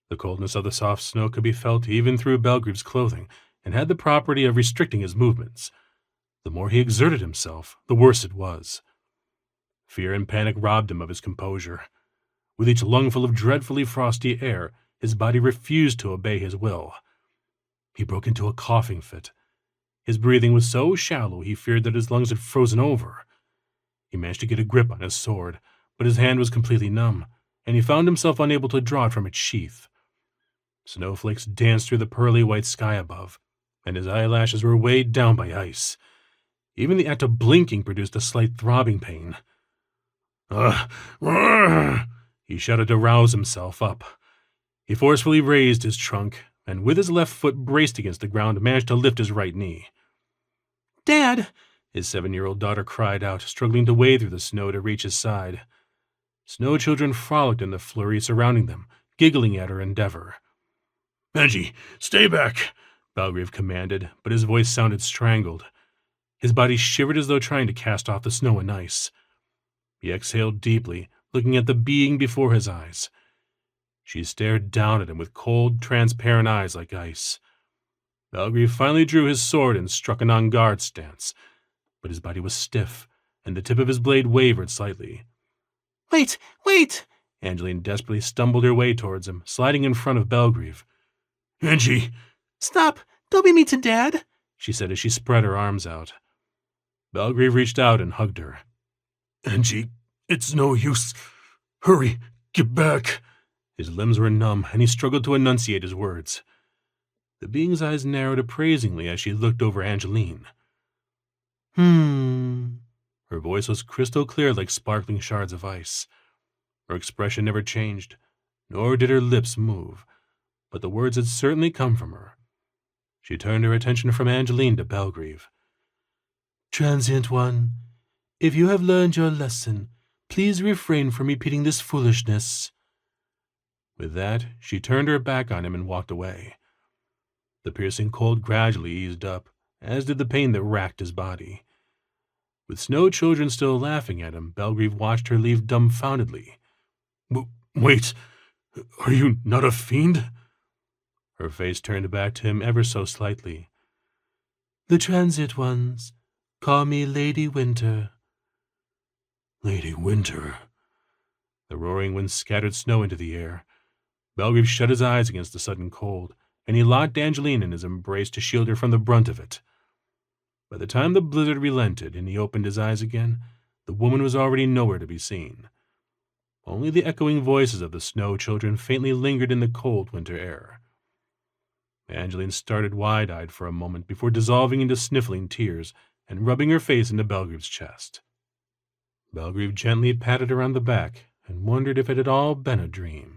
The coldness of the soft snow could be felt even through Belgrieve's clothing, and had the property of restricting his movements. The more he exerted himself, the worse it was. Fear and panic robbed him of his composure. With each lungful of dreadfully frosty air, his body refused to obey his will. He broke into a coughing fit. His breathing was so shallow he feared that his lungs had frozen over. He managed to get a grip on his sword, but his hand was completely numb, and he found himself unable to draw it from its sheath. Snowflakes danced through the pearly white sky above, and his eyelashes were weighed down by ice. Even the act of blinking produced a slight throbbing pain. He shouted to rouse himself up. He forcefully raised his trunk, and with his left foot braced against the ground, managed to lift his right knee. "Dad!" his 7-year-old daughter cried out, struggling to wade through the snow to reach his side. Snow children frolicked in the flurry surrounding them, giggling at her endeavor. "Angie, stay back!" Belgrieve commanded, but his voice sounded strangled. His body shivered as though trying to cast off the snow and ice. He exhaled deeply, looking at the being before his eyes. She stared down at him with cold, transparent eyes like ice. Belgrieve finally drew his sword and struck an on-guard stance, but his body was stiff, and the tip of his blade wavered slightly. "Wait! Wait!" Angeline desperately stumbled her way towards him, sliding in front of Belgrieve. "Angie!" "Stop! Don't be mean to Dad!" she said as she spread her arms out. Belgrieve reached out and hugged her. "Angie, it's no use. Hurry, get back." His limbs were numb, and he struggled to enunciate his words. The being's eyes narrowed appraisingly as she looked over Angeline. Her voice was crystal clear like sparkling shards of ice. Her expression never changed, nor did her lips move, but the words had certainly come from her. She turned her attention from Angeline to Belgrieve. "Transient one, if you have learned your lesson, please refrain from repeating this foolishness." With that, she turned her back on him and walked away. The piercing cold gradually eased up, as did the pain that racked his body. With Snow Children still laughing at him, Belgrieve watched her leave dumbfoundedly. "Wait, are you not a fiend?" Her face turned back to him ever so slightly. "The transient ones call me Lady Winter." "Lady Winter." The roaring wind scattered snow into the air. Belgrieve shut his eyes against the sudden cold, and he locked Angeline in his embrace to shield her from the brunt of it. By the time the blizzard relented and he opened his eyes again, the woman was already nowhere to be seen. Only the echoing voices of the Snow Children faintly lingered in the cold winter air. Angeline started wide-eyed for a moment before dissolving into sniffling tears and rubbing her face into Belgrieve's chest. Belgrieve gently patted her on the back and wondered if it had all been a dream.